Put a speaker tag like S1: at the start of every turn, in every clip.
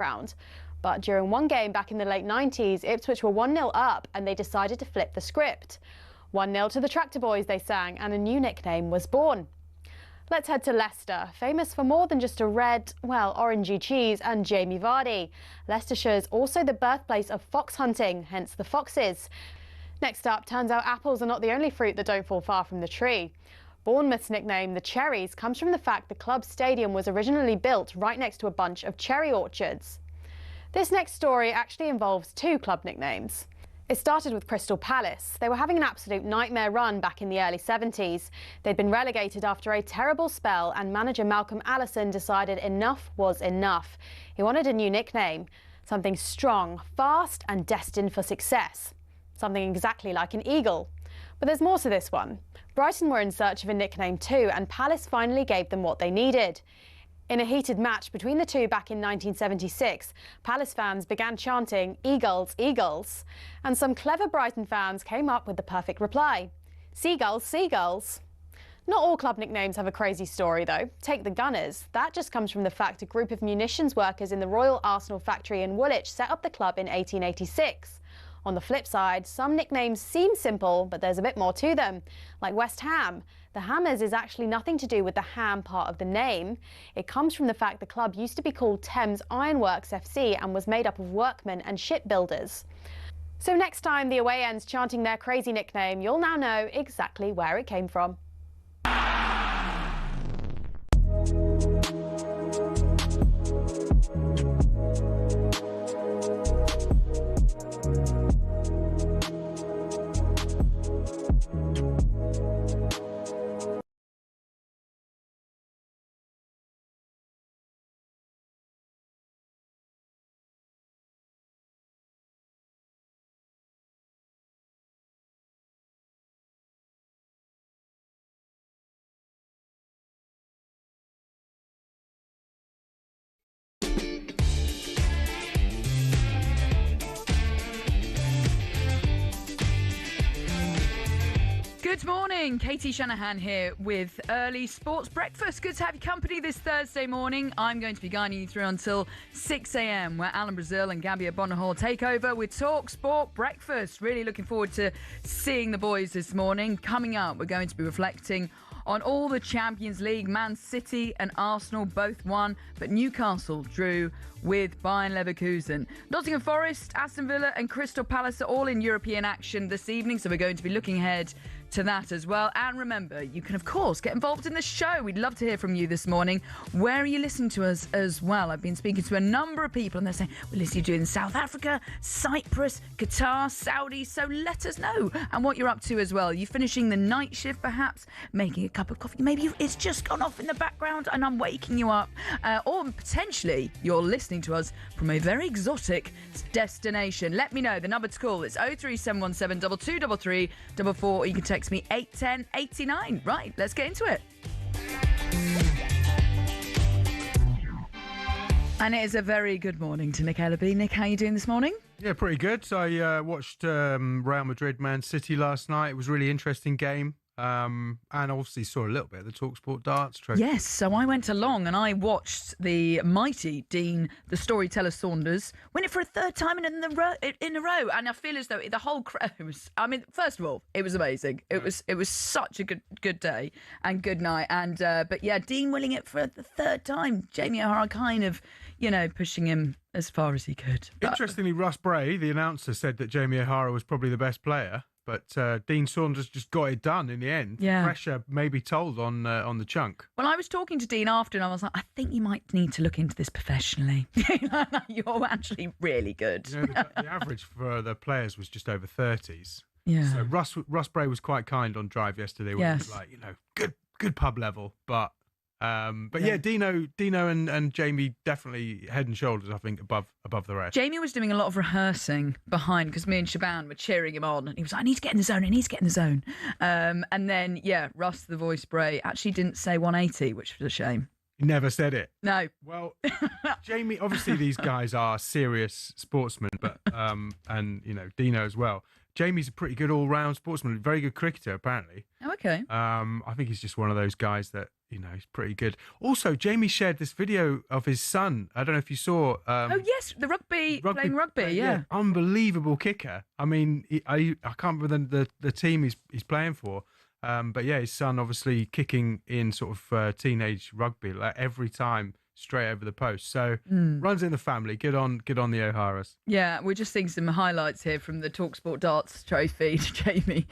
S1: ground. But during one game back in the late 90s, Ipswich were 1-0 up and they decided to flip the script. 1-0 to the Tractor Boys, they sang, and a new nickname was born. Let's head to Leicester, famous for more than just a red, well, orangey cheese and Jamie Vardy. Leicestershire is also the birthplace of fox hunting, hence the Foxes. Next up, turns out apples are not the only fruit that don't fall far from the tree. Bournemouth's nickname, the Cherries, comes from the fact the club's stadium was originally built right next to a bunch of cherry orchards. This next story actually involves two club nicknames. It started with Crystal Palace. They were having an absolute nightmare run back in the early 70s. They'd been relegated after a terrible spell and manager Malcolm Allison decided enough was enough. He wanted a new nickname, something strong, fast and destined for success. Something exactly like an eagle. But there's more to this one. Brighton were in search of a nickname too, and Palace finally gave them what they needed. In a heated match between the two back in 1976, Palace fans began chanting, "Eagles, Eagles." And some clever Brighton fans came up with the perfect reply, "Seagulls, Seagulls." Not all club nicknames have a crazy story though. Take the Gunners. That just comes from the fact a group of munitions workers in the Royal Arsenal factory in Woolwich set up the club in 1886. On the flip side, some nicknames seem simple, but there's a bit more to them. Like West Ham. The Hammers is actually nothing to do with the ham part of the name. It comes from the fact the club used to be called Thames Ironworks FC and was made up of workmen and shipbuilders. So next time the away end's chanting their crazy nickname, you'll now know exactly where it came from.
S2: Good morning, Katie Shanahan here with Early Sports Breakfast. Good to have your company this Thursday morning. I'm going to be guiding you through until 6 a.m, where Alan Brazil and Gabby Bonahor take over with TalkSport Breakfast. Really looking forward to seeing the boys this morning. Coming up, we're going to be reflecting on all the Champions League. Man City and Arsenal both won, but Newcastle drew with Bayern Leverkusen. Nottingham Forest, Aston Villa and Crystal Palace are all in European action this evening, so we're going to be looking ahead to that as well. And remember, you can of course get involved in the show. We'd love to hear from you this morning. Where are you listening to us as well? I've been speaking to a number of people and they're saying we're listening to you in South Africa, Cyprus, Qatar, Saudi, so let us know and what you're up to as well. Are you finishing the night shift perhaps, making a cup of coffee, maybe it's just gone off in the background and I'm waking you up, or potentially you're listening to us from a very exotic destination. Let me know. The number to call is 03717 2233 44, or you can text me 81089. Right, let's get into it. And it is a very good morning to Nick Ellaby. Nick, how are you doing this morning?
S3: Yeah, pretty good. So I watched Real Madrid, Man City last night. It was a really interesting game. And obviously saw a little bit of the TalkSport darts trophy.
S2: Yes, so I went along and I watched the mighty Dean, the storyteller Saunders, win it for a third time in a row. And I feel as though the whole crowd was, I mean, first of all, it was amazing. It was such a good day and good night. And but yeah, Dean winning it for the third time. Jamie O'Hara kind of, pushing him as far as he could.
S3: Interestingly, Russ Bray, the announcer, said that Jamie O'Hara was probably the best player. But Dean Saunders just got it done in the end.
S2: Yeah.
S3: Pressure maybe told on the chunk.
S2: Well, I was talking to Dean after and I was like, I think you might need to look into this professionally. You're actually really good.
S3: The average for the players was just over 30s.
S2: Yeah.
S3: So Russ Bray was quite kind on Drive yesterday. Where he was like, good pub level. But yeah, Dino and Jamie definitely head and shoulders, I think, above the rest.
S2: Jamie was doing a lot of rehearsing behind because me and Shaban were cheering him on and he was like, I need to get in the zone. And then, Russ the Voice Bray actually didn't say 180, which was a shame.
S3: He never said it.
S2: No.
S3: Well, Jamie, obviously these guys are serious sportsmen, but and Dino as well. Jamie's a pretty good all-round sportsman, very good cricketer apparently.
S2: Oh, okay.
S3: I think he's just one of those guys that he's pretty good. Also, Jamie shared this video of his son. I don't know if you saw.
S2: Oh yes, the playing rugby. Yeah,
S3: unbelievable kicker. I mean, I can't remember the team he's playing for. But yeah, his son obviously kicking in sort of teenage rugby like every time straight over the post. So runs in the family. Good on the O'Haras.
S2: Yeah, we're just seeing some highlights here from the TalkSport darts trophy to Jamie.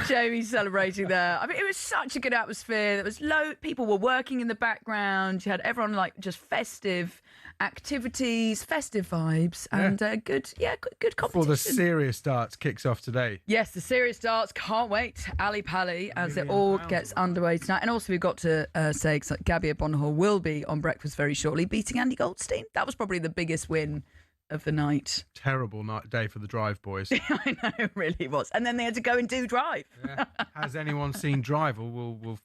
S2: Jamie celebrating there. I mean, it was such a good atmosphere. There was people were working in the background. You had everyone like just festive activities, festive vibes, and good competition.
S3: Before the serious darts kicks off today.
S2: Yes, the serious darts. Can't wait. Ali Pali as it all gets underway tonight. And also we've got to say Gabby Bonhall will be on breakfast very shortly, beating Andy Goldstein. That was probably the biggest win of the night.
S3: Terrible day for the Drive boys.
S2: I know, it really was. And then they had to go and do Drive.
S3: Yeah. Has anyone seen Drive? We'll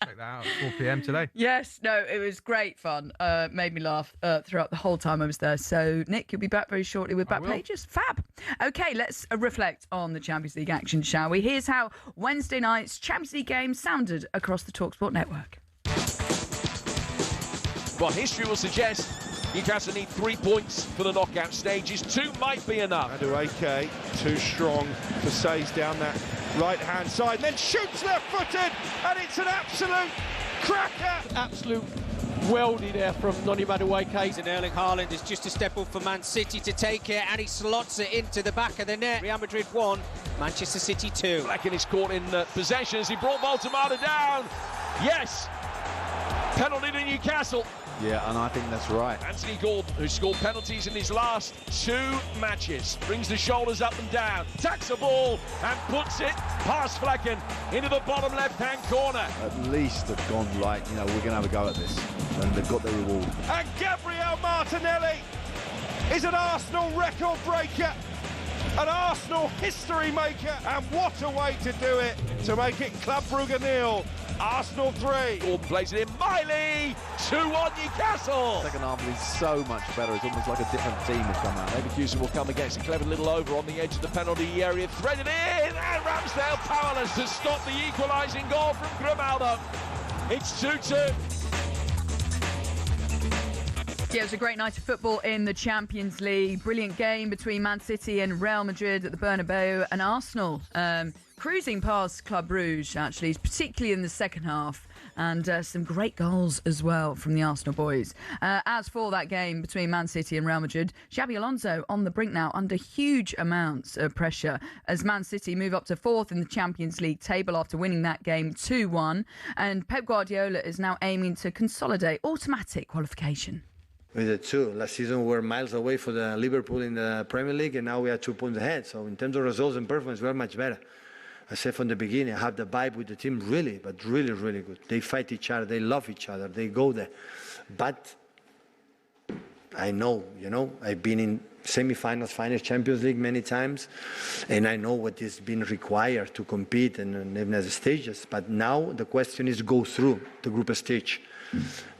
S3: check that out at 4 p.m. today.
S2: Yes, no, it was great fun. Made me laugh throughout the whole time I was there. So, Nick, you'll be back very shortly with Back Pages. Fab. Okay, let's reflect on the Champions League action, shall we? Here's how Wednesday night's Champions League game sounded across the TalkSport network.
S4: Well, history will suggest Newcastle need 3 points for the knockout stages. 2 might be enough.
S5: Madueke, too strong for Says down that right-hand side, then shoots left-footed, and it's an absolute cracker.
S6: Absolute weldy there from Noni Madueke.
S7: And Erling Haaland is just a step up for Man City to take it, and he slots it into the back of the net. Real Madrid 1, Manchester City 2.
S4: Blacken is caught in possession as he brought Baltimore down. Yes, penalty to Newcastle.
S5: Yeah, and I think that's right.
S4: Anthony Gordon, who scored penalties in his last 2 matches, brings the shoulders up and down, tacks the ball and puts it past Flecken into the bottom left-hand corner.
S5: At least have gone like, we're going to have a go at this, and they've got their reward.
S4: And Gabriel Martinelli is an Arsenal record breaker, an Arsenal history maker, and what a way to do it, to make it Club Brugge 0. Arsenal 3. Gordon plays it in. Miley 2-1 Newcastle.
S5: Second half is so much better. It's almost like a different team has come out.
S4: Leverkusen will come against a clever little over on the edge of the penalty area. Threaded in, and Ramsdale powerless to stop the equalising goal from Grimaldo. It's 2-2.
S2: Yeah, it was a great night of football in the Champions League. Brilliant game between Man City and Real Madrid at the Bernabeu, and Arsenal cruising past Club Brugge, actually, particularly in the second half, and some great goals as well from the Arsenal boys. As for that game between Man City and Real Madrid, Xabi Alonso on the brink now under huge amounts of pressure as Man City move up to 4th in the Champions League table after winning that game 2-1, and Pep Guardiola is now aiming to consolidate automatic qualification.
S8: With the 2. Last season we were miles away for the Liverpool in the Premier League, and now we are 2 points ahead. So in terms of results and performance, we are much better. I said from the beginning, I have the vibe with the team really, but really, really good. They fight each other, they love each other, they go there. But I know, I've been in semi-finals, finals, Champions League many times, and I know what is being required to compete and even at the stages. But now the question is go through the group stage,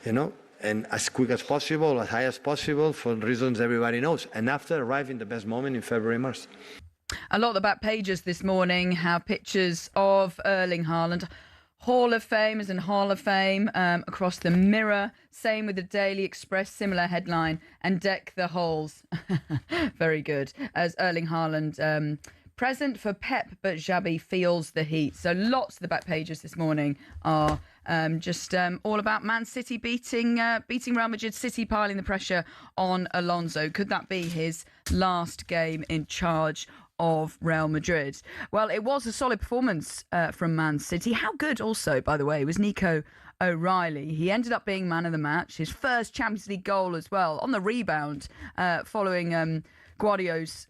S8: and as quick as possible, as high as possible, for reasons everybody knows. And after, arrive in the best moment in February, March.
S2: A lot of the back pages this morning have pictures of Erling Haaland. Hall of Famers and Hall of Fame across the Mirror. Same with the Daily Express, similar headline. And deck the halls. Very good. As Erling Haaland... present for Pep, but Xabi feels the heat. So lots of the back pages this morning are just all about Man City beating Real Madrid, City piling the pressure on Alonso. Could that be his last game in charge of Real Madrid? Well, it was a solid performance from Man City. How good also, by the way, was Nico O'Reilly. He ended up being man of the match. His first Champions League goal as well, on the rebound, following... Guardiola's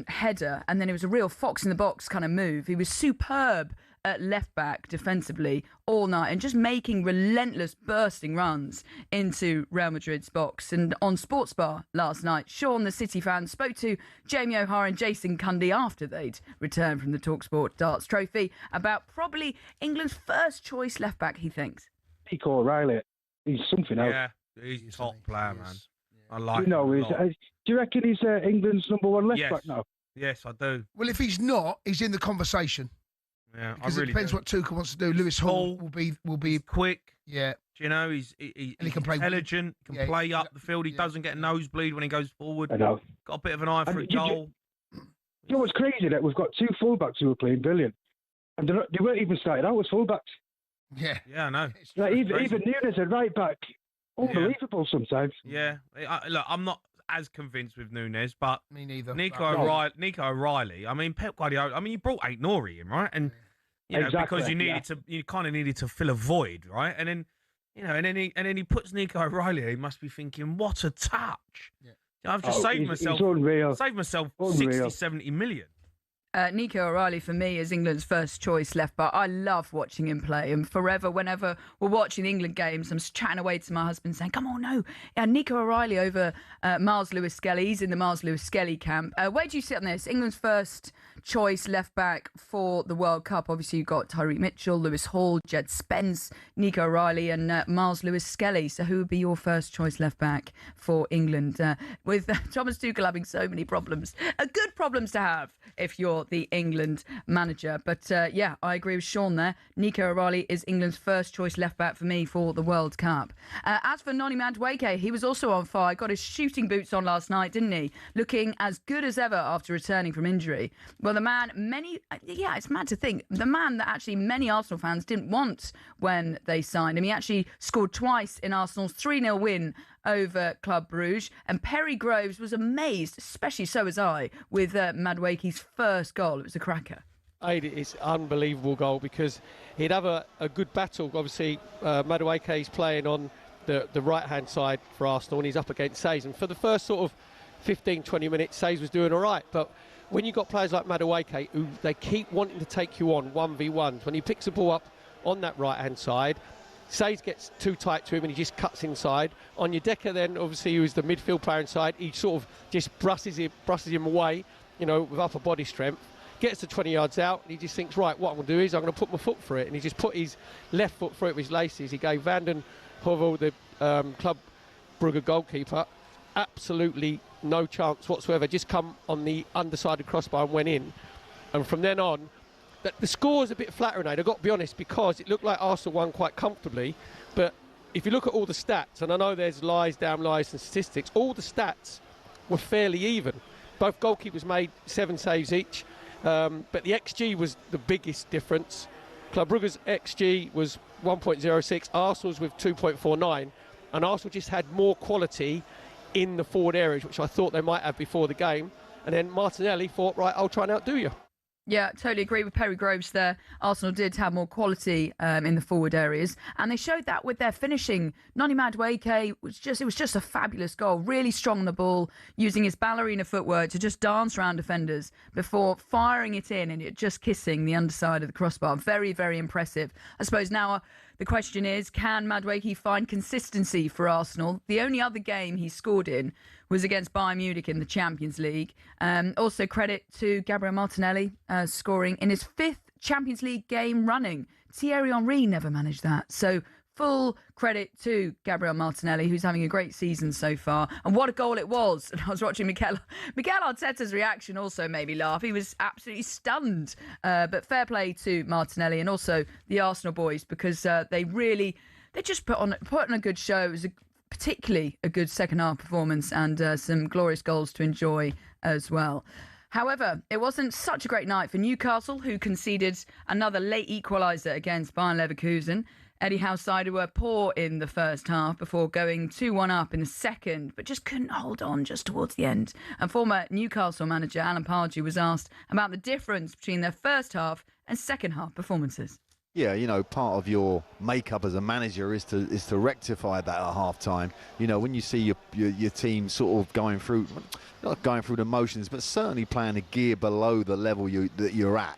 S2: header, and then it was a real fox in the box kind of move. He was superb at left back defensively all night and just making relentless bursting runs into Real Madrid's box. And on Sports Bar last night, Sean, the City fan, spoke to Jamie O'Hara and Jason Cundy after they'd returned from the TalkSport Darts Trophy about probably England's first choice left back, he thinks.
S9: Nico O'Reilly, He's something else.
S3: Yeah, he's top player, man. I like
S9: You know,
S3: him a lot.
S9: do you reckon he's England's number one left back now?
S3: Yes, I do.
S10: Well, if he's not, he's in the conversation.
S3: Yeah,
S10: Because
S3: I really
S10: it depends
S3: do.
S10: what Tuchel wants to do. Lewis Hall will be
S3: He's quick.
S10: Yeah.
S3: Do you know, he's
S10: And he can
S3: intelligent, can play up the field. He doesn't get a nosebleed when he goes forward.
S9: I know.
S3: Got a bit of an eye for a goal.
S9: You know what's crazy? That we've got two fullbacks who are playing brilliant, and they weren't even started out as fullbacks.
S10: Yeah.
S3: Yeah, I know.
S9: Like even Nunes at right back, unbelievable sometimes.
S3: Yeah. Look, I'm not as convinced with Nunes, but
S10: me neither.
S3: Nico O'Reilly. I mean, Pep Guardiola. I mean, you brought Aït-Nouri in, right? And you know,
S9: Exactly,
S3: because you kind of needed to fill a void, right? And then, and then he puts Nico O'Reilly. He must be thinking, what a touch! Yeah. I've just saved myself 60, 70 million.
S2: Nico O'Reilly, for me, is England's first choice left back. I love watching him play. And forever, whenever we're watching England games, I'm chatting away to my husband saying, come on, no. Yeah, Nico O'Reilly over Miles Lewis-Skelly. He's in the Miles Lewis-Skelly camp. Where do you sit on this? England's first choice left back for the World Cup. Obviously, you've got Tyreek Mitchell, Lewis Hall, Jed Spence, Nico O'Reilly and Miles Lewis-Skelly. So who would be your first choice left back for England? With Thomas Tuchel having so many problems. Good problems to have if you're the England manager. But yeah, I agree with Sean there. Nico O'Reilly is England's first choice left back for me for the World Cup. As for Noni Madueke, he was also on fire. Got his shooting boots on last night, didn't he? Looking as good as ever after returning from injury. Well, the man it's mad to think, the man that actually many Arsenal fans didn't want when they signed him. He actually scored twice in Arsenal's 3-0 win over Club Brugge, and Perry Groves was amazed, especially so was I, with Madueke's first goal. It was a cracker.
S6: It's an unbelievable goal because he'd have a good battle. Obviously, Madueke is playing on the right-hand side for Arsenal, and he's up against Says. And for the first sort of 15, 20 minutes, Says was doing all right. But when you've got players like Madueke, who they keep wanting to take you on 1v1s, when he picks the ball up on that right-hand side, Says gets too tight to him and he just cuts inside. Onyedika then, obviously, who's the midfield player inside, he sort of just brushes him away, with upper body strength. Gets to 20 yards out and he just thinks, right, what I'm going to do is I'm going to put my foot through it. And he just put his left foot through it with his laces. He gave Van den Heuvel, the Club Brugge goalkeeper, absolutely no chance whatsoever. Just come on the underside of the crossbar and went in. And from then on, the score is a bit flattering, I've got to be honest, because it looked like Arsenal won quite comfortably. But if you look at all the stats, and I know there's lies, damn lies and statistics, all the stats were fairly even. Both goalkeepers made 7 saves each, but the XG was the biggest difference. Club Brugge's XG was 1.06, Arsenal's with 2.49, and Arsenal just had more quality in the forward areas, which I thought they might have before the game. And then Martinelli thought, right, I'll try and outdo you.
S2: Yeah, totally agree with Perry Groves there. Arsenal did have more quality in the forward areas, and they showed that with their finishing. Noni Madueke was just a fabulous goal. Really strong on the ball, using his ballerina footwork to just dance around defenders before firing it in and it just kissing the underside of the crossbar. Very, very impressive. I suppose now the question is, can Madueke find consistency for Arsenal? The only other game he scored in was against Bayern Munich in the Champions League. Also credit to Gabriel Martinelli scoring in his 5th Champions League game running. Thierry Henry never managed that. So full credit to Gabriel Martinelli, who's having a great season so far. And what a goal it was. And I was watching Mikel Arteta's reaction also made me laugh. He was absolutely stunned. But fair play to Martinelli and also the Arsenal boys, because they just put on a good show. It was particularly a good second half performance and some glorious goals to enjoy as well. However, it wasn't such a great night for Newcastle, who conceded another late equaliser against Bayern Leverkusen. Eddie Howe's side were poor in the first half before going 2-1 up in the second, but just couldn't hold on just towards the end. And former Newcastle manager Alan Pardew was asked about the difference between their first half and second half performances.
S11: Yeah, part of your makeup as a manager is to rectify that at half-time. When you see your team sort of not going through the motions, but certainly playing a gear below the level that you're at,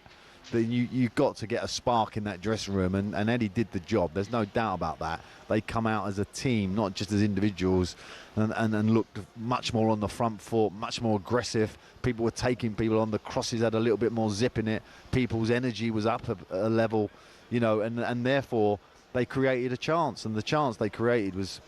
S11: then you've got to get a spark in that dressing room, and Eddie did the job. There's no doubt about that. They come out as a team, not just as individuals, and looked much more on the front foot, much more aggressive. People were taking people on. The crosses had a little bit more zip in it. People's energy was up a level. And therefore they created a chance, and the chance they created was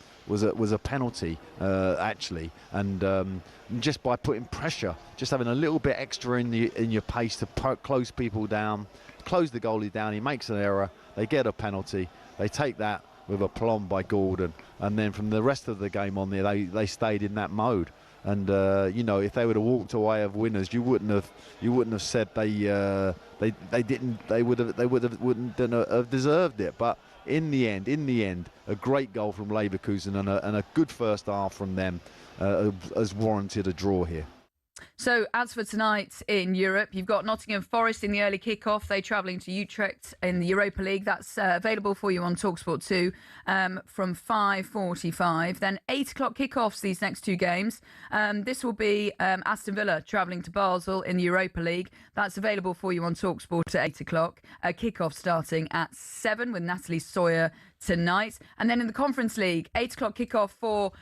S11: a penalty actually, and just by putting pressure, just having a little bit extra in your pace to close people down, close the goalie down. He makes an error, they get a penalty, they take that with aplomb by Gordon, and then from the rest of the game on there, they stayed in that mode. And you know, if they would have walked away as winners, you wouldn't have said they wouldn't have deserved it. But in the end, a great goal from Leverkusen and a good first half from them has warranted a draw here.
S2: So, as for tonight in Europe, you've got Nottingham Forest in the early kick-off. They're travelling to Utrecht in the Europa League. That's available for you on TalkSport 2 from 5:45. Then 8 o'clock kick-offs, these next two games. This will be Aston Villa travelling to Basel in the Europa League. That's available for you on TalkSport at 8 o'clock. Kick-off starting at 7 with Natalie Sawyer tonight. And then in the Conference League, 8 o'clock kick-off for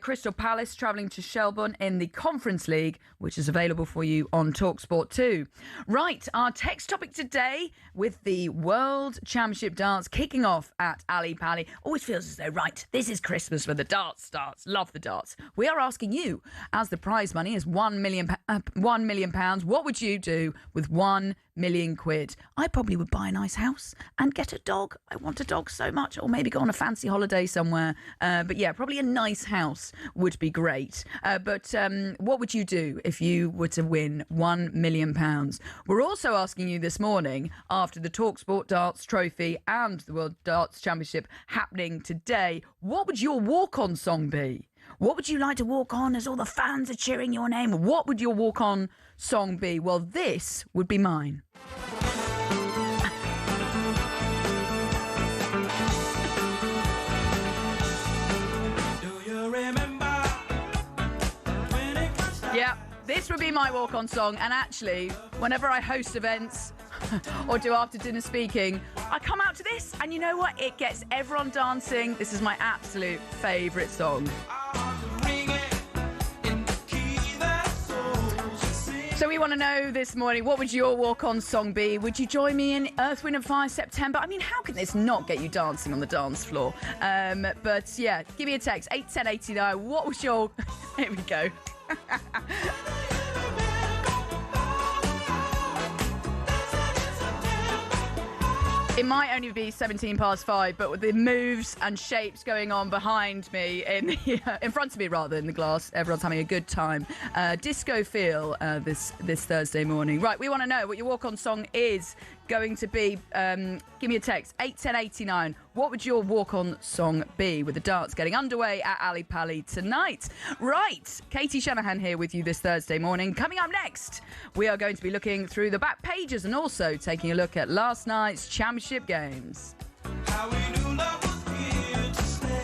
S2: Crystal Palace travelling to Shelbourne in the Conference League, which is available for you on TalkSport 2. Right, our text topic today with the World Championship darts kicking off at Ali Pali. Always feels as though, right, this is Christmas when the darts starts. Love the darts. We are asking you, as the prize money is £1 million, what would you do with £1 million? I probably would buy a nice house and get a dog. I want a dog so much, or maybe go on a fancy holiday somewhere. But yeah, probably a nice house would be great. But what would you do if you were to win £1 million? We're also asking you this morning, after the TalkSport Darts Trophy and the World Darts Championship happening today, what would your walk-on song be? What would you like to walk on as all the fans are cheering your name? What would your walk-on song be? Well, this would be mine. Yeah, this would be my walk-on song. And actually, whenever I host events or do after-dinner speaking, I come out to this, and you know what? It gets everyone dancing. This is my absolute favourite song. So we want to know this morning, what would your walk-on song be? Would you join me in Earth, Wind & Fire September? I mean, how can this not get you dancing on the dance floor? But yeah, give me a text, 81089. What was your... Here we go. It might only be 5:17, but with the moves and shapes going on behind me, in front of me rather, in the glass, everyone's having a good time. Disco feel this Thursday morning. Right, we want to know what your walk-on song is going to be. Give me a text, 81089. What would your walk-on song be, with the darts getting underway at Ali Pali tonight? Right, Katie Shanahan here with you this Thursday morning. Coming up next, we are going to be looking through the back pages and also taking a look at last night's championship games. How we knew love was here to stay.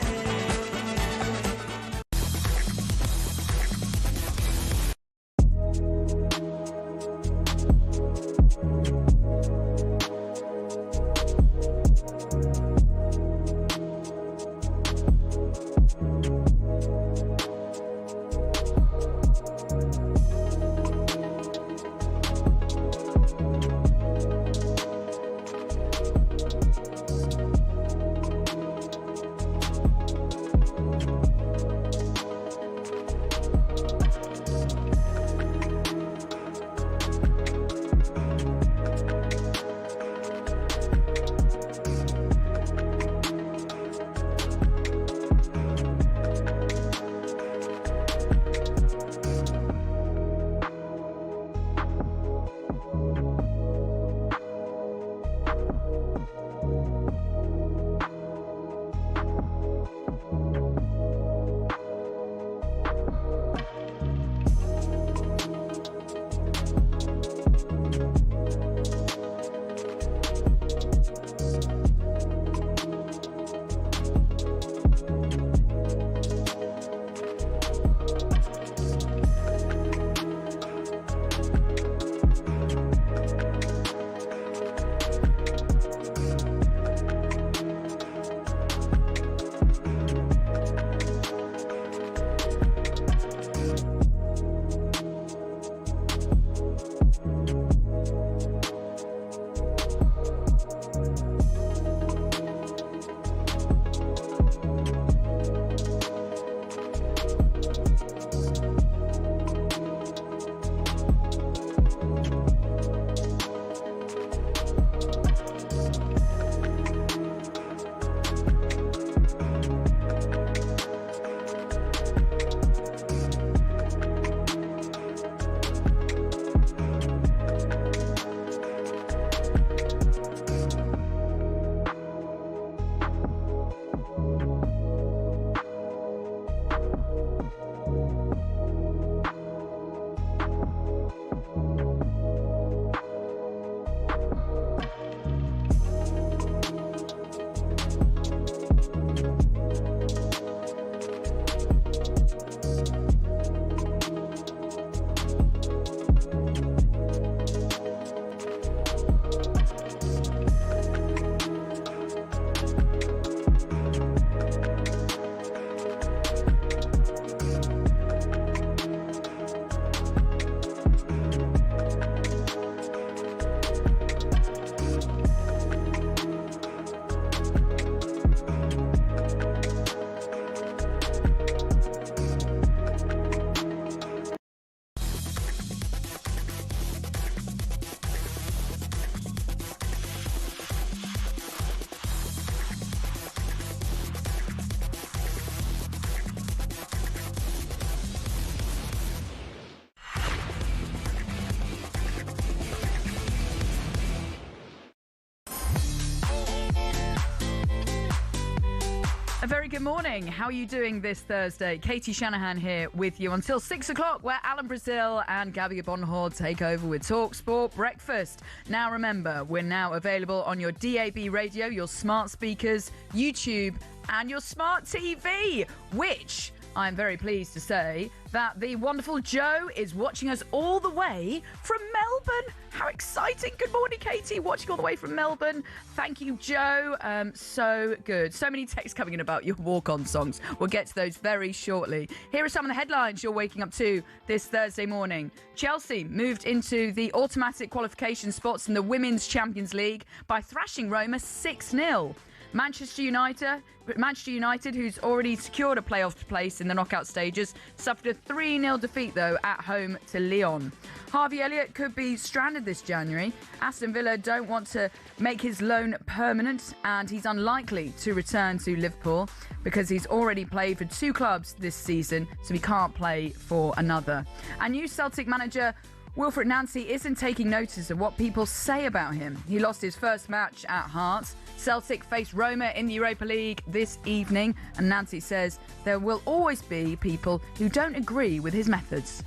S2: A very good morning. How are you doing this Thursday? Katie Shanahan here with you until 6 o'clock, where Alan Brazil and Gabby Bonhor take over with TalkSport Breakfast. Now remember, we're now available on your DAB radio, your smart speakers, YouTube and your smart TV, which I'm very pleased to say that the wonderful Joe is watching us all the way from Melbourne. How exciting. Good morning, Katie. Watching all the way from Melbourne. Thank you, Joe. So good. So many texts coming in about your walk-on songs. We'll get to those very shortly. Here are some of the headlines you're waking up to this Thursday morning. Chelsea moved into the automatic qualification spots in the Women's Champions League by thrashing Roma 6-0. Manchester United, who's already secured a playoff place in the knockout stages, suffered a 3-0 defeat, though, at home to Lyon. Harvey Elliott could be stranded this January. Aston Villa don't want to make his loan permanent, and he's unlikely to return to Liverpool because he's already played for 2 clubs this season, so he can't play for another. And new Celtic manager Wilfred Nancy isn't taking notice of what people say about him. He lost his first match at Hearts. Celtic face Roma in the Europa League this evening, and Nancy says there will always be people who don't agree with his methods.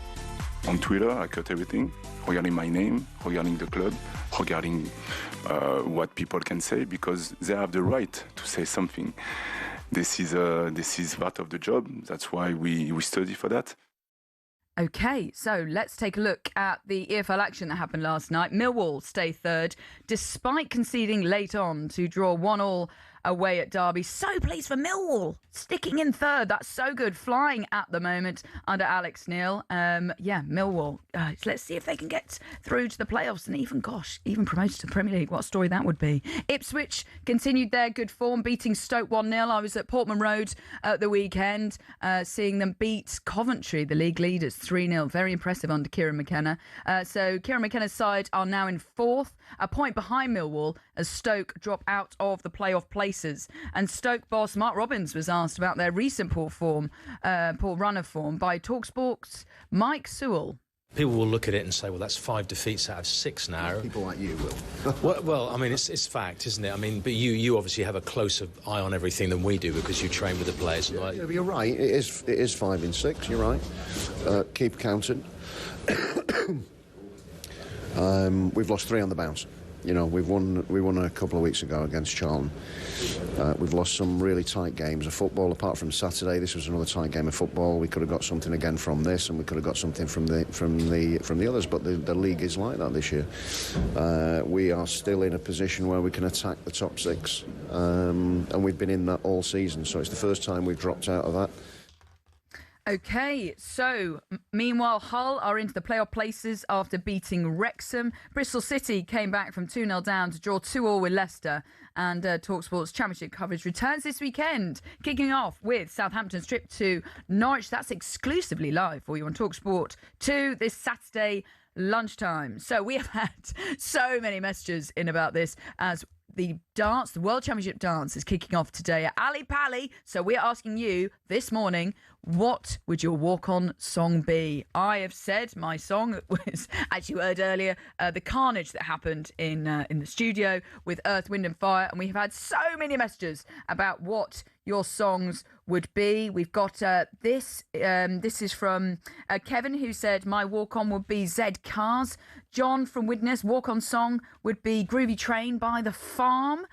S12: On Twitter, I cut everything regarding my name, regarding the club, regarding what people can say, because they have the right to say something. This is part of the job. That's why we study for that.
S2: OK, so let's take a look at the EFL action that happened last night. Millwall stay third, despite conceding late on to draw 1-1 away at Derby. So pleased for Millwall, sticking in third. That's so good, flying at the moment under Alex Neil. Millwall. Let's see if they can get through to the playoffs and even promoted to the Premier League. What a story that would be. Ipswich continued their good form, beating Stoke 1-0. I was at Portman Road at the weekend, seeing them beat Coventry, the league leaders, 3-0. Very impressive under Kieran McKenna. So Kieran McKenna's side are now in fourth, a point behind Millwall as Stoke drop out of the playoff places. And Stoke boss Mark Robbins was asked about their recent poor run of form by TalkSport's Mike Sewell.
S13: People will look at it and say, well, that's 5 defeats out of 6 now.
S14: People like you will.
S13: well, I mean, it's fact, isn't it? I mean, but you obviously have a closer eye on everything than we do because you train with the players.
S14: Yeah, but you're right. It is 5 in 6. You're right. Keep counting. We've lost 3 on the bounce. You know, we won a couple of weeks ago against Charlton. We've lost some really tight games of football. Apart from Saturday, this was another tight game of football. We could have got something again from this, and we could have got something from the others. But the league is like that this year. We are still in a position where we can attack the top 6, and we've been in that all season. So it's the first time we've dropped out of that.
S2: OK, so meanwhile, Hull are into the playoff places after beating Wrexham. Bristol City came back from 2-0 down to draw 2-2 with Leicester. And TalkSport's Championship coverage returns this weekend, kicking off with Southampton's trip to Norwich. That's exclusively live for you on TalkSport 2 this Saturday lunchtime. So we have had so many messages in about this as the World Championship dance is kicking off today at Ali Pali. So we're asking you this morning, what would your walk-on song be? I have said my song was, as you heard earlier, the carnage that happened in the studio with Earth, Wind and Fire. And we have had so many messages about what your songs would be. We've got this. This is from Kevin, who said my walk-on would be Zed Cars. John from Widnes, walk-on song would be Groovy Train by The Farm.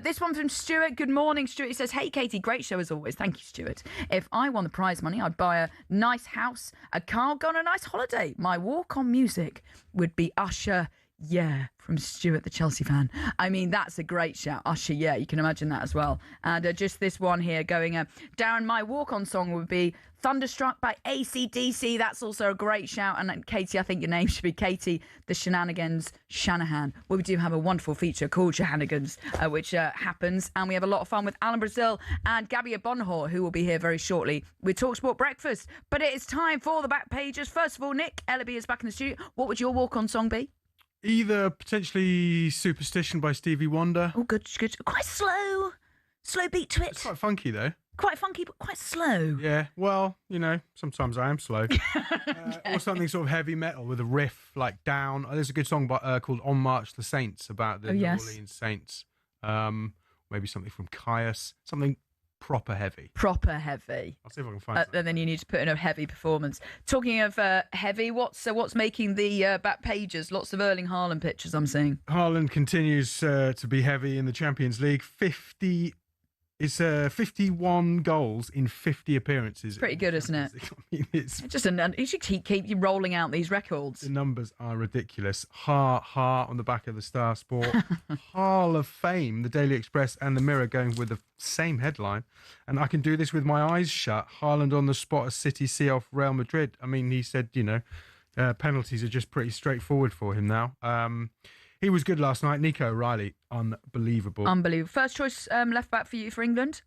S2: This one from Stuart. Good morning, Stuart. He says, hey, Katie, great show as always. Thank you, Stuart. If I won the prize money, I'd buy a nice house, a car, go on a nice holiday. My walk-on music would be Usher, Yeah, from Stuart, the Chelsea fan. I mean, that's a great shout. Usher, yeah, you can imagine that as well. And just this one here going, Darren, my walk-on song would be Thunderstruck by AC/DC. That's also a great shout. And Katie, I think your name should be Katie, the Shenanigans Shanahan. Well, we do have a wonderful feature called Shenanigans, which happens. And we have a lot of fun with Alan Brazil and Gabby Bonhor, who will be here very shortly with TalkSport Breakfast. But it is time for the back pages. First of all, Nick Ellaby is back in the studio. What would your walk-on song be?
S3: Either potentially Superstition by Stevie Wonder.
S2: Oh, good. Quite slow beat to it.
S3: It's quite funky, though.
S2: Quite funky, but quite slow.
S3: Yeah, well, you know, sometimes I am slow. Or something sort of heavy metal with a riff, like down. There's a good song called On March the Saints about the New Orleans Saints. Maybe something from Caius. Something proper heavy.
S2: Proper heavy.
S3: I'll see if I can find something.
S2: And then you need to put in a heavy performance. Talking of heavy, what's making the back pages? Lots of Erling Haaland pictures I'm seeing.
S3: Haaland continues to be heavy in the Champions League. 51 goals in 50 appearances.
S2: Pretty good, isn't it?
S3: I mean, it's
S2: just you should keep rolling out these records.
S3: The numbers are ridiculous. Heart on the back of the Star Sport. Hall of Fame, the Daily Express and the Mirror going with the same headline. And I can do this with my eyes shut. Haaland on the spot as City see off Real Madrid. I mean, he said, penalties are just pretty straightforward for him now. He was good last night. Nico O'Reilly, unbelievable.
S2: First choice left back for you for England?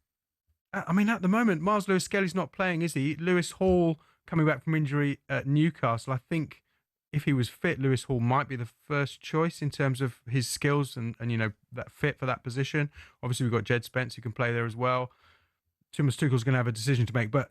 S3: I mean, at the moment, Miles Lewis-Skelly's not playing, is he? Lewis Hall coming back from injury at Newcastle. I think if he was fit, Lewis Hall might be the first choice in terms of his skills and that fit for that position. Obviously, we've got Jed Spence who can play there as well. Thomas Tuchel's going to have a decision to make, but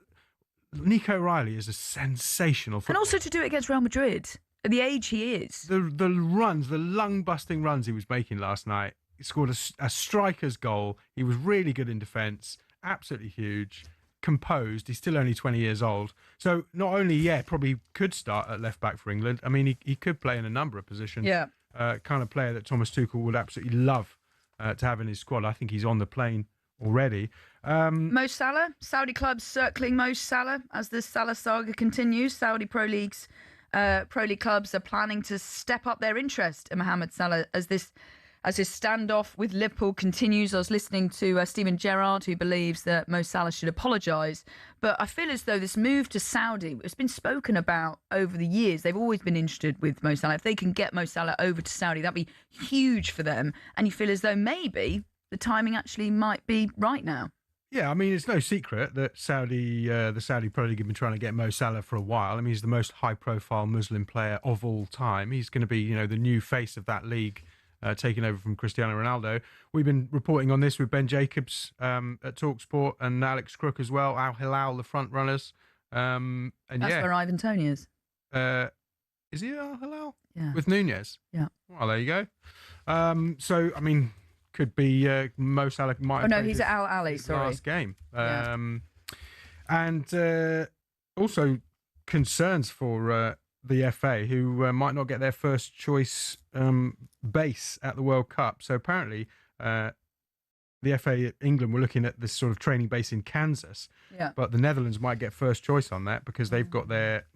S3: Nico O'Reilly is a sensational footballer.
S2: And also to do it against Real Madrid. At the age he is.
S3: The runs, the lung-busting runs he was making last night. He scored a striker's goal. He was really good in defence, absolutely huge, composed. He's still only 20 years old. So not only, probably could start at left-back for England. I mean, he could play in a number of positions.
S2: Yeah.
S3: Kind of player that Thomas Tuchel would absolutely love to have in his squad. I think he's on the plane already.
S2: Mo Salah, Saudi clubs circling Mo Salah as the Salah saga continues. Saudi Pro League clubs are planning to step up their interest in Mohamed Salah as his standoff with Liverpool continues. I was listening to Steven Gerrard, who believes that Mo Salah should apologise. But I feel as though this move to Saudi, it's been spoken about over the years. They've always been interested with Mo Salah. If they can get Mo Salah over to Saudi, that'd be huge for them. And you feel as though maybe the timing actually might be right now.
S3: Yeah, I mean, it's no secret that the Saudi Pro League have been trying to get Mo Salah for a while. I mean, he's the most high-profile Muslim player of all time. He's going to be, the new face of that league, taking over from Cristiano Ronaldo. We've been reporting on this with Ben Jacobs at TalkSport and Alex Crook as well. Al Hilal, the front runners. And
S2: that's where Ivan Toney is.
S3: Is he Al Hilal?
S2: Yeah.
S3: With Nunez?
S2: Yeah.
S3: Well, there you go. So, I mean, could be Mo Salah might.
S2: Oh no, he's at Al Ali. Sorry.
S3: Last game. And also concerns for the FA, who might not get their first choice base at the World Cup. So apparently, the FA England were looking at this sort of training base in Kansas.
S2: Yeah.
S3: But the Netherlands might get first choice on that because they've got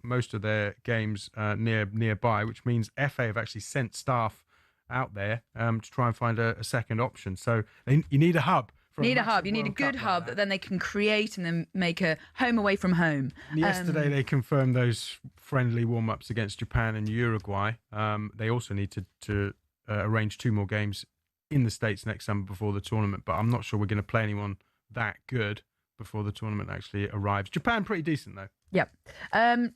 S3: most of their games nearby, which means FA have actually sent staff out there to try and find a second option. So you need a hub.
S2: You need a good hub that then they can create and then make a home away from home.
S3: Yesterday they confirmed those friendly warm-ups against Japan and Uruguay. They also need to arrange 2 more games in the States next summer before the tournament, but I'm not sure we're going to play anyone that good before the tournament actually arrives. Japan pretty decent though.
S2: Yep.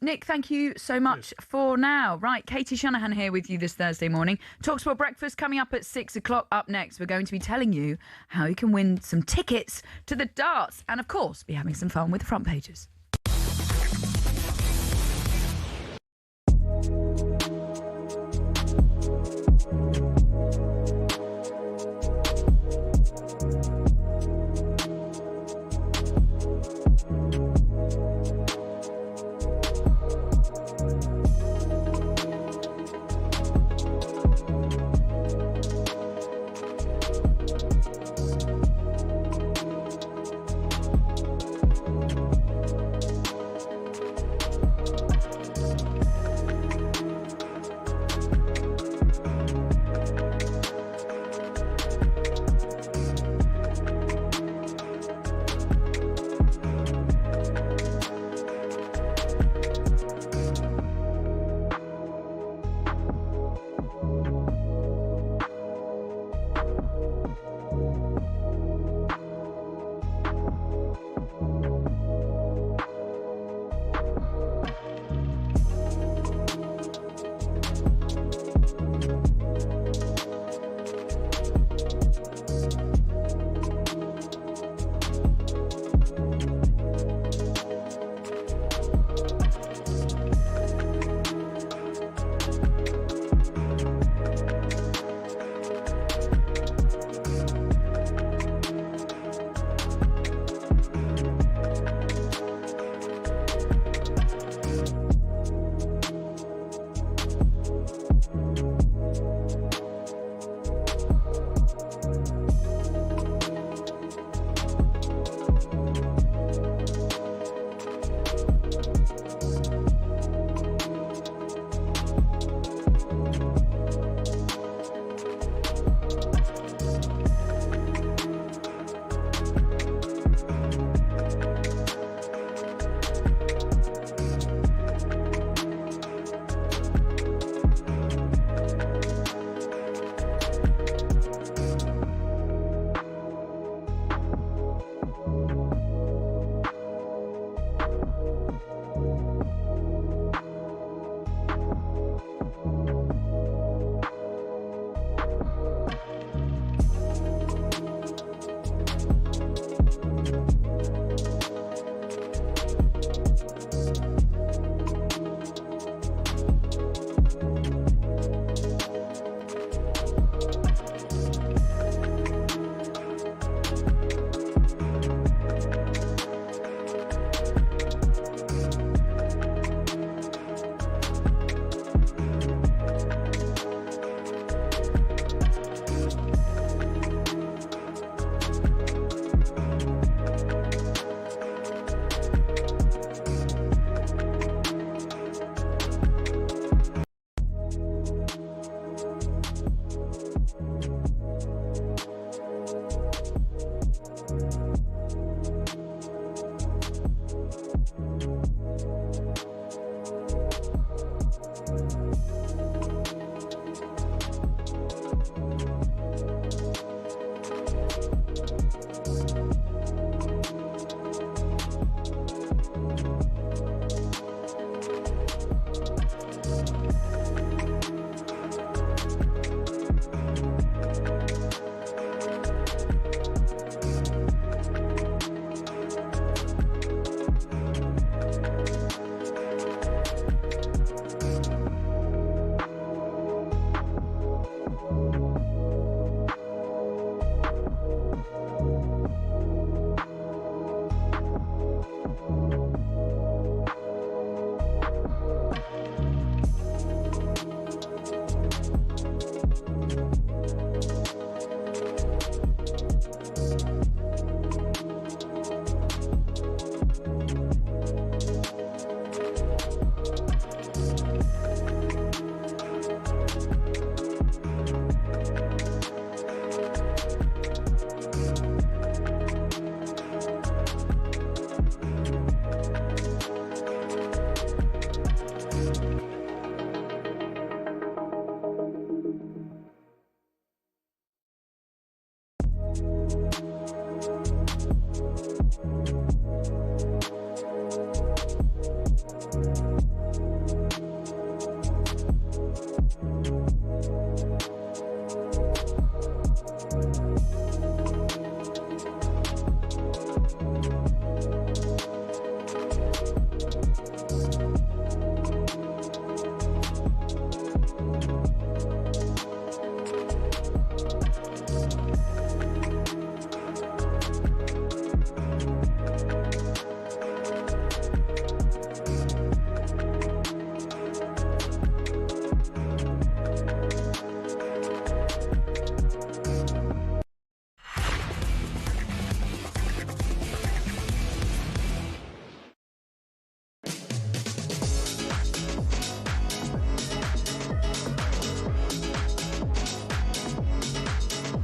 S2: Nick, thank you so much for now. Right, Katie Shanahan here with you this Thursday morning. TalkSport Breakfast coming up at 6 o'clock. Up next, we're going to be telling you how you can win some tickets to the darts and, of course, be having some fun with the front pages.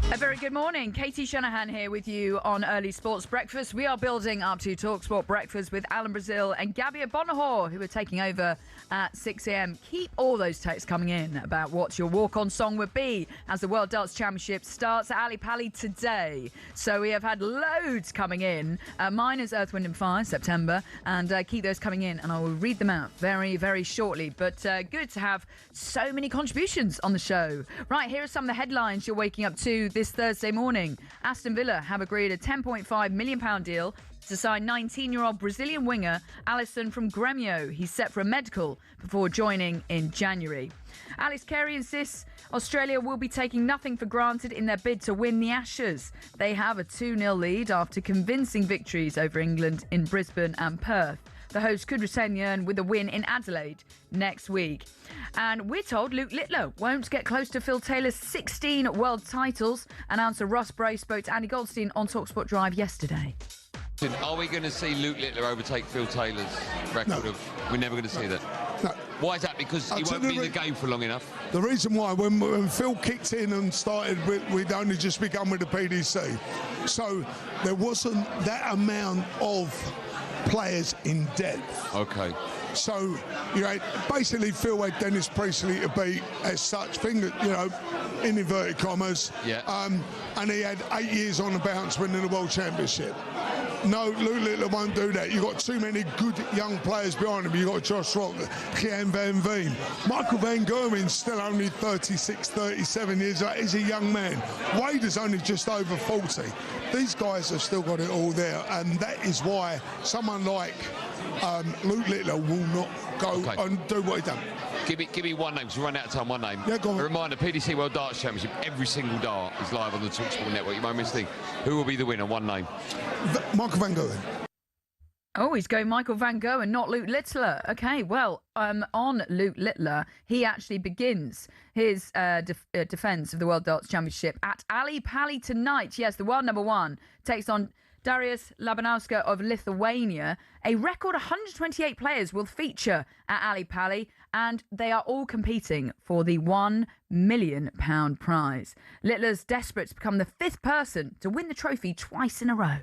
S2: A very good morning. Katie Shanahan here with you on Early Sports Breakfast. We are building up to TalkSport Breakfast with Alan Brazil and Gabby Bonahor, who are taking over at 6 a.m. Keep all those texts coming in about what your walk-on song would be as the World Darts Championship starts at Ali Pali today. So we have had loads coming in. Mine is Earth, Wind and Fire, September, and keep those coming in, and I will read them out very, very shortly. But good to have so many contributions on the show. Right, here are some of the headlines you're waking up to this Thursday morning. Aston Villa have agreed a £10.5 million deal to sign 19-year-old Brazilian winger Alisson from Grêmio. He's set for a medical before joining in January. Alex Carey insists Australia will be taking nothing for granted in their bid to win the Ashes. They have a 2-0 lead after convincing victories over England in Brisbane and Perth. The hosts could retain the urn with a win in Adelaide next week. And we're told Luke Littler won't get close to Phil Taylor's 16 world titles. Announcer Ross Bray spoke to Andy Goldstein on TalkSport Drive yesterday.
S15: Are we going to see Luke Littler overtake Phil Taylor's record of... We're never going to see that?
S16: No.
S15: Why is that? Because he won't be in the game for long enough?
S16: The reason why, when Phil kicked in and started, we'd only just begun with the PDC. So there wasn't that amount of players in depth.
S15: Okay.
S16: So, you know, basically Phil had Dennis Priestley to beat as such, finger, you know, in inverted commas.
S15: Yeah.
S16: And he had 8 years on the bounce winning the World Championship. No, Luke Littler won't do that. You've got too many good young players behind him. You've got Josh Rock, Kian Van Veen. Michael Van Gerwen's still only 36, 37 years old. He's a young man. Wade is only just over 40. These guys have still got it all there, and that is why someone like Luke Littler will not go and do what he done.
S15: Give me one name, because we run out of time. One name.
S16: Yeah, go on.
S15: A reminder, PDC World Darts Championship, every single dart is live on the TalkSport network. You won't miss a thing. Who will be the winner? One name.
S16: Michael Van Gerwen.
S2: Oh, he's going Michael Van Gerwen, not Luke Littler. Okay, well, on Luke Littler, he actually begins his defence of the World Darts Championship at Ali Pali tonight. Yes, the world number one takes on Darius Labanowska of Lithuania. A record 128 players will feature at Ali Pali, and they are all competing for the £1 million prize. Littler's desperate to become the fifth person to win the trophy twice in a row.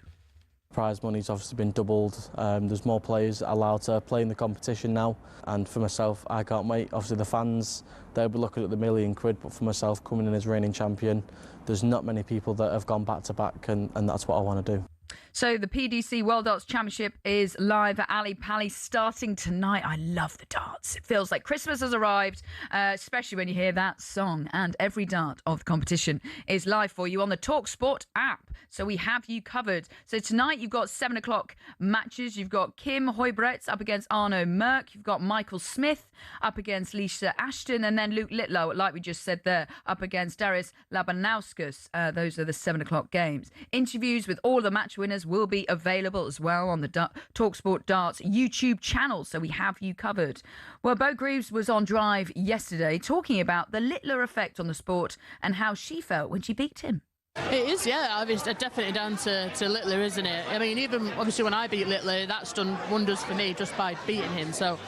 S17: Prize money's obviously been doubled. There's more players allowed to play in the competition now, and for myself, I can't wait. Obviously the fans, they'll be looking at the £1 million, but for myself, coming in as reigning champion, there's not many people that have gone back to back, and that's what I want to do.
S2: So the PDC World Darts Championship is live at Ali Pali starting tonight. I love the darts. It feels like Christmas has arrived, especially when you hear that song. And every dart of the competition is live for you on the TalkSport app. So we have you covered. So tonight you've got 7 o'clock matches. You've got Kim Hoybretts up against Arno Merck. You've got Michael Smith up against Lisa Ashton. And then Luke Litlow, like we just said there, up against Darius Labanauskas. Those are the 7 o'clock games. Interviews with all the match winners will be available as well on the TalkSport Darts YouTube channel, so we have you covered. Well, Bo Greaves was on Drive yesterday talking about the Littler effect on the sport and how she felt when she beat him.
S18: It is, yeah. It's definitely down to Littler, isn't it? I mean, even obviously when I beat Littler, that's done wonders for me just by beating him. So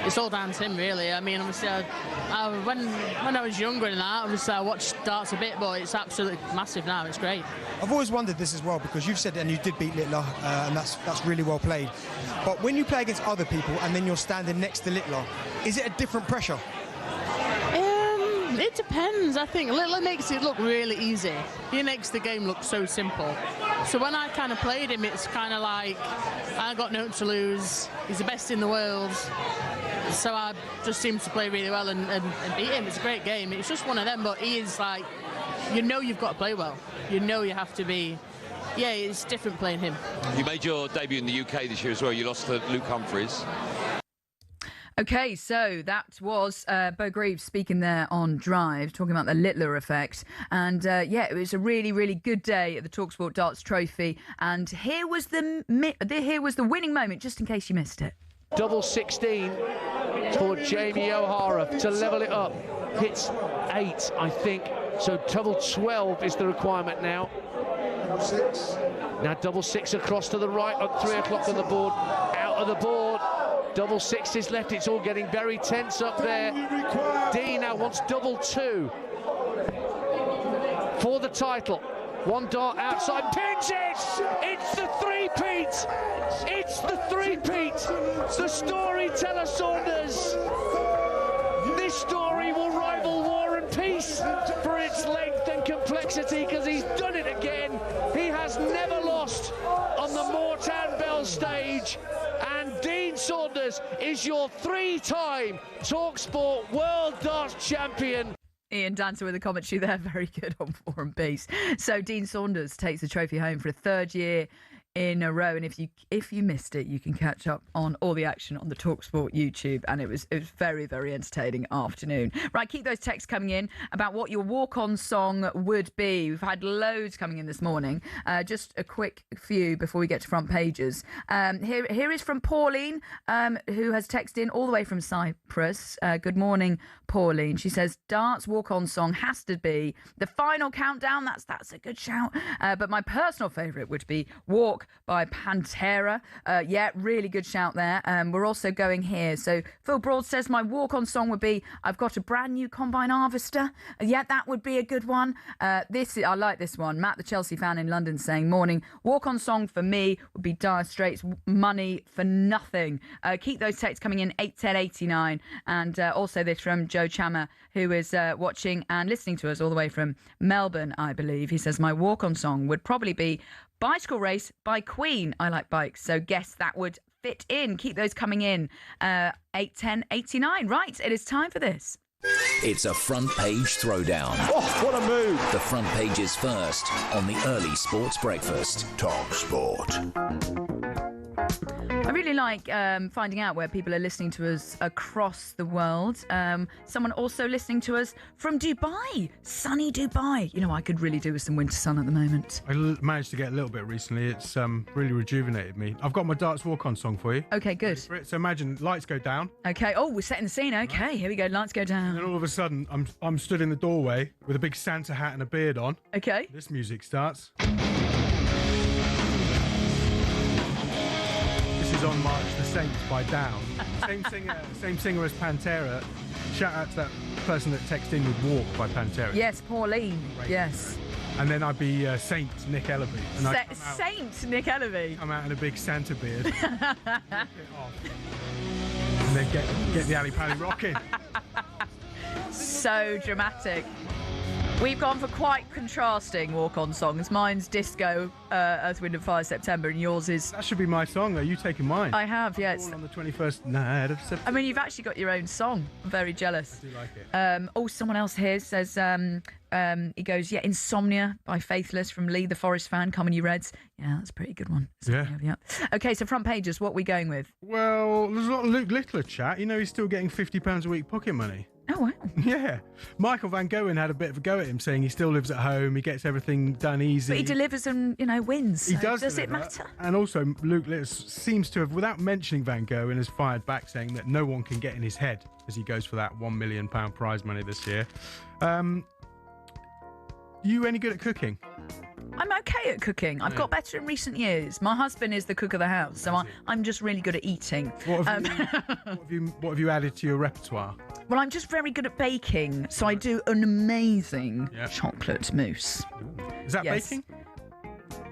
S18: it's all down to him, really. I mean, obviously, when I was younger than that, obviously I watched darts a bit, but it's absolutely massive now. It's great.
S19: I've always wondered this as well, because you've said, and you did beat Littler, and that's really well played. But when you play against other people and then you're standing next to Littler, is it a different pressure?
S18: It depends. I think Littler makes it look really easy. He makes the game look so simple. So when I kind of played him, it's kind of like, I got nothing to lose. He's the best in the world. So I just seem to play really well and beat him. It's a great game. It's just one of them, but he is like, you know you've got to play well. You know you have to be... Yeah, it's different playing him.
S15: You made your debut in the UK this year as well. You lost to Luke Humphries.
S2: Okay, so that was Bo Greaves speaking there on Drive, talking about the Littler effect. And yeah, it was a really, really good day at the TalkSport Darts Trophy. And here was the winning moment, just in case you missed it.
S20: Double 16 for Jamie O'Hara to level it up. Hits 8, I think. So double 12 is the requirement now. Now double 6 across to the right at 3 o'clock on the board. Out of the board. Double 6 is left. It's all getting very tense up there. Dean now wants double 2 for the title. One dart outside, pins it! It's the three-peat! It's the three-peat! The storyteller Saunders! This story will rival War and Peace for its length and complexity, because he's done it again. He has never lost on the Moreton Bell stage. And Dean Saunders is your 3-time TalkSport World Darts Champion.
S2: Ian Dancer with a commentary there, very good on War and Peace. So Dean Saunders takes the trophy home for a 3rd year in a row, and if you missed it, you can catch up on all the action on the TalkSport YouTube, and it was very, very entertaining afternoon. Right, keep those texts coming in about what your walk-on song would be. We've had loads coming in this morning. Just a quick few before we get to front pages. Here is from Pauline, who has texted in all the way from Cyprus. Good morning, Pauline. She says darts walk-on song has to be The Final Countdown. That's a good shout. But my personal favourite would be Walk by Pantera. Yeah, really good shout there. We're also going here. So Phil Broad says my walk-on song would be I've Got a Brand New Combine Harvester. Yeah, that would be a good one. I like this one. Matt, the Chelsea fan in London, saying morning walk-on song for me would be Dire Straits' Money for Nothing. Keep those texts coming in 81089. And also this from Joe Chammer, who is watching and listening to us all the way from Melbourne, I believe. He says my walk-on song would probably be Bicycle Race by Queen. I like bikes, so guess that would fit in. Keep those coming in. 81089. Right, it is time for this.
S21: It's a front page throwdown.
S4: Oh, what a move.
S21: The front page is first on the early sports breakfast. TalkSport.
S2: I really like finding out where people are listening to us across the world. Someone also listening to us from Dubai, sunny Dubai. You know, I could really do with some winter sun at the moment.
S3: I managed to get a little bit recently. It's really rejuvenated me. I've got my darts walk-on song for you.
S2: Okay, good.
S3: So imagine lights go down.
S2: Okay. Oh, we're setting the scene. Okay, here we go. Lights go down.
S3: And then all of a sudden, I'm stood in the doorway with a big Santa hat and a beard on.
S2: Okay.
S3: This music starts. Is on March the Saints by Down. Same singer as Pantera. Shout out to that person that texted in with Walk by Pantera.
S2: Yes, Pauline.
S3: Great.
S2: Yes.
S3: And then I'd be Saint Nick Ellaby. And
S2: Saint Nick Ellaby.
S3: Come out in a big Santa beard. And then get the Ali Pally rocking.
S2: So dramatic. We've gone for quite contrasting walk-on songs. Mine's Disco, Earth, Wind and Fire, September, and yours is...
S3: That should be my song, though. You taking mine?
S2: I have, yes.
S3: On the 21st night of September.
S2: I mean, you've actually got your own song. I'm very jealous.
S3: I do like it.
S2: Someone else here says, he goes, Insomnia by Faithless from Lee, the Forest fan. Come on, you Reds. Yeah, that's a pretty good one. Yeah. Okay, so front pages, what are we going with?
S3: Well, there's a lot of Luke Littler chat. You know, he's still getting £50 a week pocket money.
S2: Oh, wow.
S3: Yeah. Michael Van Gogh had a bit of a go at him, saying he still lives at home, he gets everything done easy.
S2: But he delivers and, wins.
S3: He does.
S2: Does it matter?
S3: And also, Luke Littler seems to have, without mentioning Van Gogh, has fired back, saying that no one can get in his head as he goes for that £1 million prize money this year. You any good at cooking?
S2: I'm okay at cooking. I've got better in recent years. My husband is the cook of the house, so I'm just really good at eating.
S3: What have you added to your repertoire?
S2: Well, I'm just very good at baking, so I do an amazing chocolate mousse.
S3: Is that baking?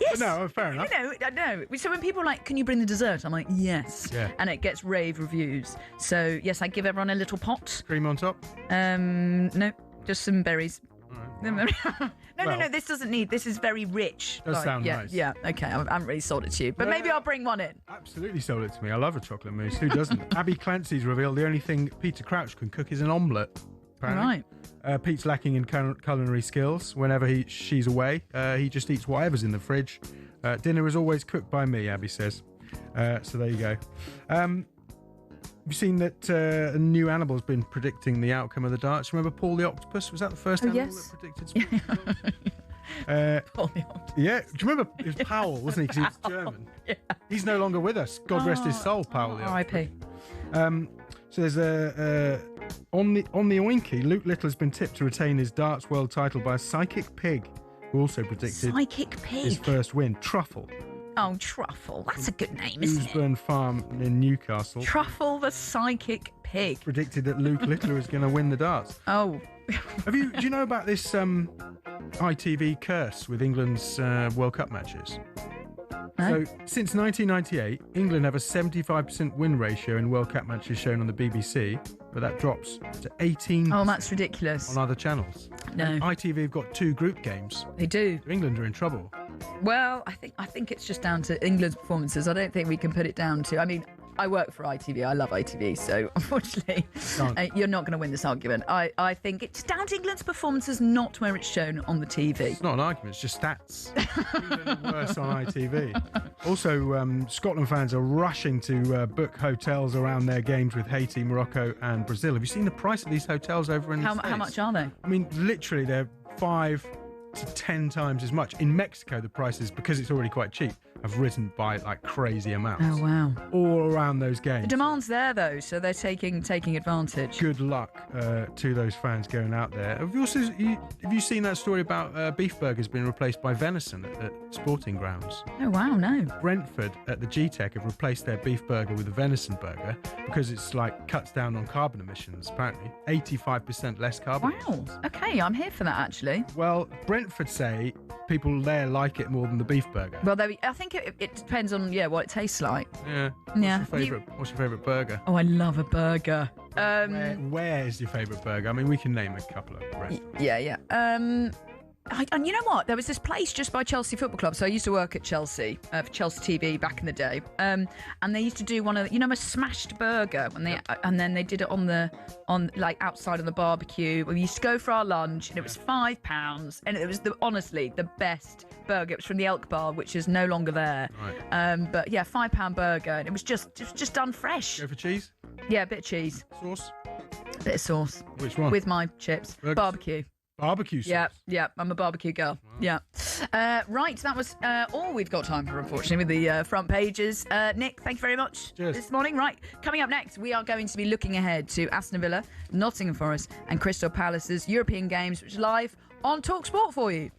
S2: Yes.
S3: No, fair enough.
S2: I know. So when people are like, can you bring the dessert? I'm like, yes.
S3: Yeah.
S2: And it gets rave reviews. So, yes, I give everyone a little pot.
S3: Cream on top?
S2: No, just some berries.
S3: Right.
S2: No, this doesn't need... This is very rich.
S3: Does sound
S2: yeah,
S3: nice.
S2: Yeah, okay. I haven't really sold it to you. But maybe I'll bring one in.
S3: Absolutely sold it to me. I love a chocolate mousse. Who doesn't? Abby Clancy's revealed the only thing Peter Crouch can cook is an omelette. Apparently.
S2: Right.
S3: Pete's lacking in culinary skills. Whenever she's away, he just eats whatever's in the fridge. Dinner is always cooked by me, Abby says. So there you go. Have you seen that a new animal's been predicting the outcome of the darts? Remember Paul the Octopus? Was that the first animal that predicted
S2: Paul the Octopus.
S3: Yeah. Do you remember? It was Powell, wasn't he? Because he was German.
S2: Yeah.
S3: He's no longer with us. God rest his soul, Powell the Octopus.
S2: R.I.P.
S3: So there's on the Oinky, Luke Little has been tipped to retain his darts world title by a psychic pig, who also predicted his first win. Truffle.
S2: Oh, Truffle. That's a good name, isn't it?
S3: Oosburn Farm in Newcastle.
S2: Truffle the psychic pig.
S3: Predicted that Luke Littler is going to win the darts.
S2: Oh.
S3: Do you know about this ITV curse with England's World Cup matches?
S2: No.
S3: So, since 1998, England have a 75% win ratio in World Cup matches shown on the BBC, but that drops to 18%.
S2: Oh, that's ridiculous.
S3: On other channels.
S2: No.
S3: And ITV have got 2 group games.
S2: They do.
S3: So England are in trouble.
S2: Well, I think it's just down to England's performances. I don't think we can put it down to... I mean, I work for ITV. I love ITV. So, unfortunately, you're not going to win this argument. I think it's down to England's performances, not where it's shown on the TV.
S3: It's not an argument. It's just stats. Even worse on ITV. Also, Scotland fans are rushing to book hotels around their games with Haiti, Morocco and Brazil. Have you seen the price of these hotels over in the States?
S2: How much are they?
S3: I mean, literally, they're 5 to 10 times as much. In Mexico, the prices, because it's already quite cheap, have risen by like crazy amounts.
S2: Oh, wow.
S3: All around those games.
S2: The demand's there, though, so they're taking advantage.
S3: Good luck to those fans going out there. Have you seen that story about beef burgers being replaced by venison at sporting grounds?
S2: Oh, wow, no.
S3: Brentford at the G-Tech have replaced their beef burger with a venison burger because it's like cuts down on carbon emissions, apparently. 85% less carbon emissions.
S2: Okay, I'm here for that, actually.
S3: Well, Brentford say people there like it more than the beef burger.
S2: Well, I think it depends on what it tastes like.
S3: Yeah.
S2: Yeah.
S3: What's your favourite burger?
S2: Oh, I love a burger.
S3: Where is your favourite burger? I mean, we can name a couple of restaurants.
S2: Yeah. And you know what? There was this place just by Chelsea Football Club. So I used to work at Chelsea for Chelsea TV back in the day. And they used to do one of a smashed burger and then they did it on like outside on the barbecue. We used to go for our lunch and it was £5 and it was honestly the best burger. It was from the Elk Bar, which is no longer there.
S3: Right.
S2: But yeah, £5 burger and it was just done fresh.
S3: Go for cheese?
S2: Yeah, a bit of cheese.
S3: Sauce?
S2: Bit of sauce.
S3: Which one?
S2: With my chips.
S3: Burgers?
S2: Barbecue.
S3: Barbecue sauce?
S2: Yeah, I'm a barbecue girl. Wow. Yeah. Right, that was all we've got time for, unfortunately, with the front pages. Nick, thank you very much this morning. Right, coming up next, we are going to be looking ahead to Aston Villa, Nottingham Forest and Crystal Palace's European games, which is live on TalkSport for you.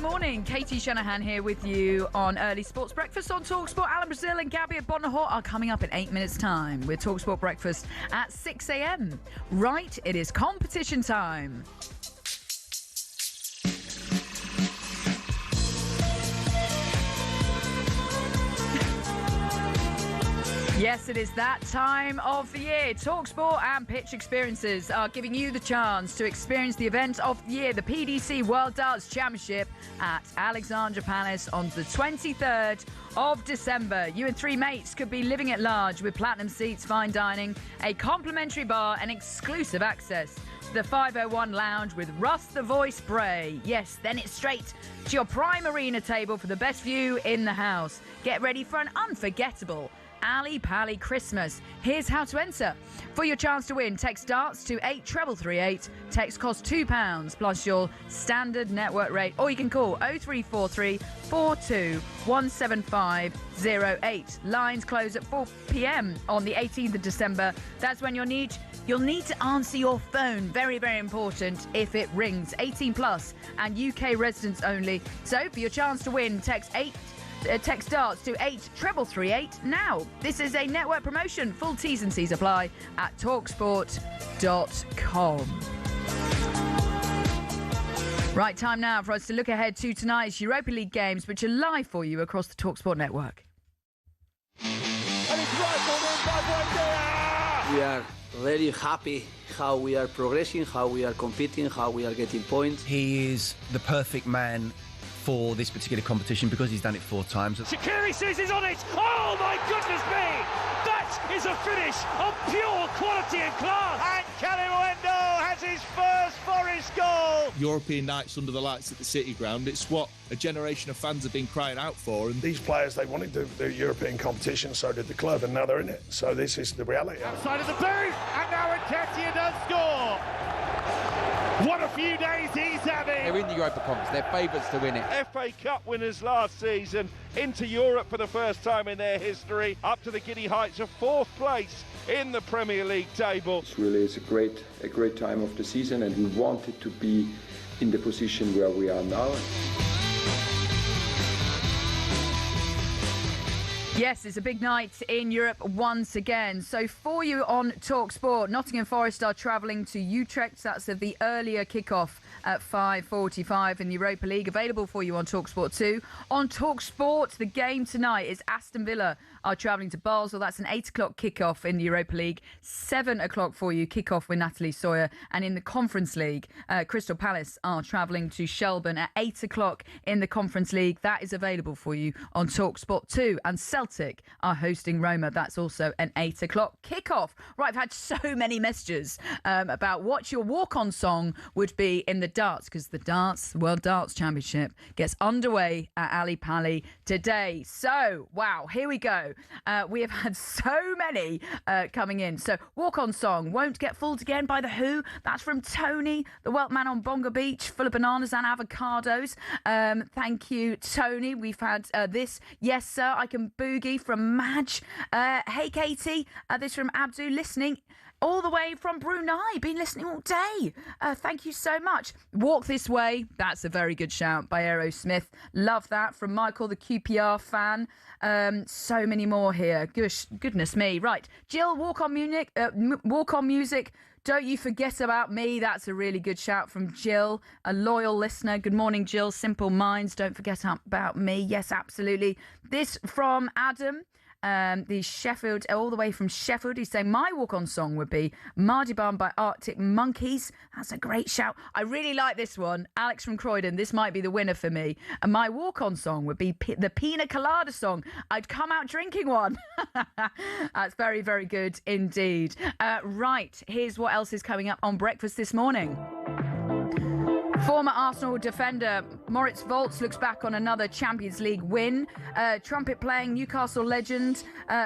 S2: morning. Katie Shanahan here with you on Early Sports Breakfast on TalkSport. Alan Brazil and Gabby at Bonahort are coming up in 8 minutes' time with TalkSport Breakfast at 6 a.m. Right, it is competition time. Yes, it is that time of the year. TalkSport and Pitch Experiences are giving you the chance to experience the event of the year, the PDC World Darts Championship at Alexandra Palace on the 23rd of December. You and 3 mates could be living at large with platinum seats, fine dining, a complimentary bar and exclusive access to the 501 Lounge with Russ the Voice Bray. Yes, then it's straight to your prime arena table for the best view in the house. Get ready for an unforgettable Ali Pally Christmas. Here's how to enter. For your chance to win, text darts to 83338. Text costs £2 plus your standard network rate, or you can call 0343 42 17508. Lines close at 4 p.m. on the 18th of December. That's when you'll need to answer your phone. Very, very important if it rings. 18 plus and UK residents only. So for your chance to win, text darts to 83338 now. This is a network promotion. Full T's and C's apply at talksport.com. Right, time now for us to look ahead to tonight's Europa League games, which are live for you across the TalkSport network.
S4: And it's rifled in by Buendia!
S1: We are very happy how we are progressing, how we are competing, how we are getting points.
S22: He is the perfect man for this particular competition because he's done it 4 times.
S4: Shaqiri says he's on it. Oh my goodness me! That is a finish of pure quality and class. And Calimundo has his first Forest goal.
S23: European nights under the lights at the City Ground. It's what a generation of fans have been crying out for. And
S24: these players, they wanted to do European competition, so did the club, and now they're in it. So this is the reality.
S4: Outside of the boot, and now Nketiah does score. What a few days he's having.
S25: They're in the Europa Conference. They're favourites to win it.
S4: FA Cup winners last season, into Europe for the first time in their history, up to the giddy heights of 4th place in the Premier League table.
S26: It's really a great time of the season, and we wanted to be in the position where we are now.
S2: Yes, it's a big night in Europe once again. So for you on TalkSport, Nottingham Forest are travelling to Utrecht. That's the earlier kickoff at 5:45 in the Europa League. Available for you on TalkSport 2. On TalkSport, the game tonight is Aston Villa are travelling to Basel. That's an 8 o'clock kickoff in the Europa League. 7 o'clock for you, kickoff with Natalie Sawyer. And in the Conference League, Crystal Palace are travelling to Shelburne at 8 o'clock in the Conference League. That is available for you on TalkSport 2. And Celtic are hosting Roma. That's also an 8 o'clock kickoff. Right, I've had so many messages about what your walk-on song would be in the darts, because the World Darts Championship gets underway at Ali Pally today. So, wow, here we go. We have had so many coming in. So, walk-on song, Won't Get Fooled Again by The Who. That's from Tony, the Weltman on Bonga Beach, full of bananas and avocados. Thank you, Tony. We've had this, Yes Sir, I Can Boogie from Madge. Hey Katie, this from Abdu, listening all the way from Brunei, been listening all day. Thank you so much. Walk This Way, that's a very good shout by Aerosmith. Love that from Michael, the QPR fan. So many more here. Goodness me. Right, Jill, Walk on Music. Don't You Forget About Me. That's a really good shout from Jill, a loyal listener. Good morning, Jill. Simple Minds, Don't Forget About Me. Yes, absolutely. This from Adam. The Sheffield, all the way from Sheffield. He's saying my walk-on song would be Mardiban by Arctic Monkeys. That's a great shout. I really like this one. Alex from Croydon, this might be the winner for me. And my walk-on song would be the Pina Colada song. I'd come out drinking one. That's very, very good indeed. Right, here's what else is coming up on breakfast this morning. Former Arsenal defender Moritz Volz looks back on another Champions League win. Trumpet-playing Newcastle legend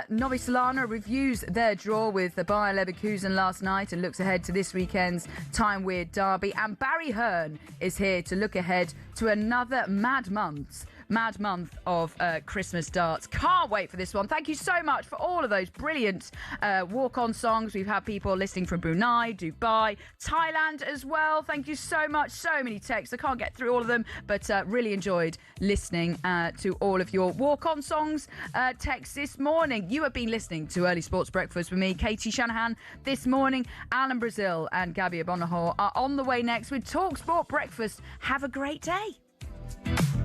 S2: Novi Solana reviews their draw with the Bayer Leverkusen last night and looks ahead to this weekend's Time Weird derby. And Barry Hearn is here to look ahead to another mad month mad month of Christmas darts. Can't wait for this one. Thank you so much for all of those brilliant walk-on songs. We've had people listening from Brunei, Dubai, Thailand as well. Thank you so much. So many texts. I can't get through all of them, but really enjoyed listening to all of your walk-on songs texts this morning. You have been listening to Early Sports Breakfast with me, Katie Shanahan. This morning, Alan Brazil and Gabby Abonaho are on the way next with TalkSport Breakfast. Have a great day.